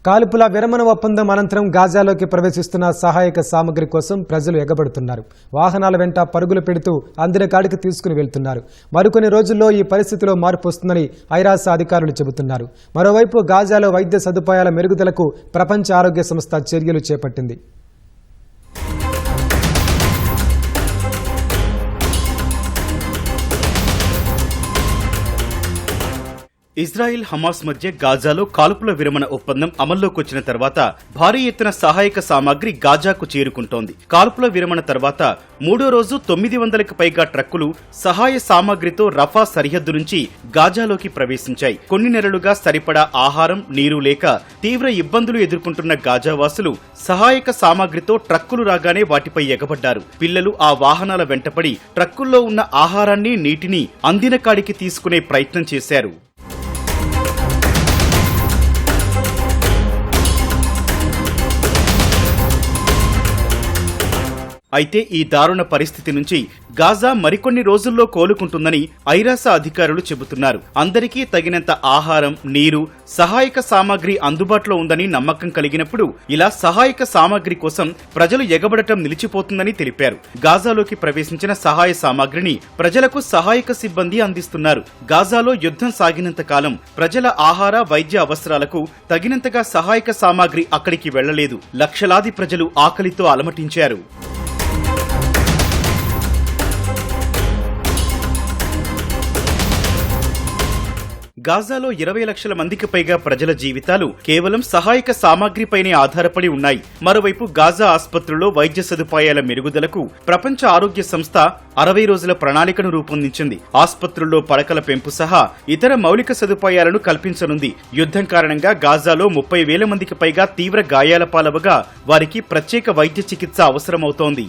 కాల్పుల విరమణ ఒప్పందం అనంతరం గాజాలోకి ప్రవేశిస్తున్న సహాయక సామగ్రి కోసం ప్రజలు ఎగబడుతున్నారు. వాహనాల వెంట పరుగులు పెడుతూ అందిన కాడికి తీసుకుని వెళ్తున్నారు. మరికొన్ని రోజుల్లో ఈ పరిస్థితిలో మార్పు వస్తుందని ఐరాస అధికారులు చెబుతున్నారు. మరోవైపు గాజాలో వైద్య సదుపాయాల మెరుగుదలకు ప్రపంచ ఆరోగ్య సంస్థ చర్యలు చేపట్టింది. ఇజ్రాయిల్ హమాస్ మధ్య గాజాలో కాల్పుల విరమణ ఒప్పందం అమల్లోకి వచ్చిన తర్వాత భారీ ఎత్తున సహాయక సామాగ్రి గాజాకు చేరుకుంటోంది. కాల్పుల విరమణ తర్వాత మూడో రోజు 900కి పైగా ట్రక్కులు సహాయ సామాగ్రితో రఫా సరిహద్దు నుంచి గాజాలోకి ప్రవేశించాయి. కొన్ని నెలలుగా సరిపడా ఆహారం, నీరు లేక తీవ్ర ఇబ్బందులు ఎదుర్కొంటున్న గాజావాసులు సహాయక సామాగ్రితో ట్రక్కులు రాగానే వాటిపై ఎగబడ్డారు. పిల్లలు ఆ వాహనాల వెంటపడి ట్రక్కుల్లో ఉన్న ఆహారాన్ని, నీటిని అందిన కాడికి తీసుకునే ప్రయత్నం చేశారు. అయితే ఈ దారుణ పరిస్థితి నుంచి గాజా మరికొన్ని రోజుల్లో కోలుకుంటుందని ఐరాస అధికారులు చెబుతున్నారు. అందరికీ తగినంత ఆహారం, నీరు, సహాయక సామాగ్రి అందుబాటులో ఉందని నమ్మకం కలిగినప్పుడు ఇలా సహాయక సామాగ్రి కోసం ప్రజలు ఎగబడటం నిలిచిపోతుందని తెలిపారు. గాజాలోకి ప్రవేశించిన సహాయ సామాగ్రిని ప్రజలకు సహాయక సిబ్బంది అందిస్తున్నారు. గాజాలో యుద్ధం సాగినంత కాలం ప్రజల ఆహార, వైద్య అవసరాలకు తగినంతగా సహాయక సామాగ్రి అక్కడికి వెళ్లలేదు. లక్షలాది ప్రజలు ఆకలితో అలమటించారు. గాజాలో 20 లక్షల మందికి పైగా ప్రజల జీవితాలు కేవలం సహాయక సామాగ్రిపైనే ఆధారపడి ఉన్నాయి. మరోవైపు గాజా ఆసుపత్రుల్లో వైద్య సదుపాయాల మెరుగుదలకు ప్రపంచ ఆరోగ్య సంస్థ 60 రోజుల ప్రణాళికను రూపొందించింది. ఆసుపత్రుల్లో పడకల పెంపు సహా ఇతర మౌలిక సదుపాయాలను కల్పించనుంది. యుద్ధం కారణంగా గాజాలో 30,000 మందికి పైగా తీవ్ర గాయాల పాలవగా వారికి ప్రత్యేక వైద్య చికిత్స అవసరమవుతోంది.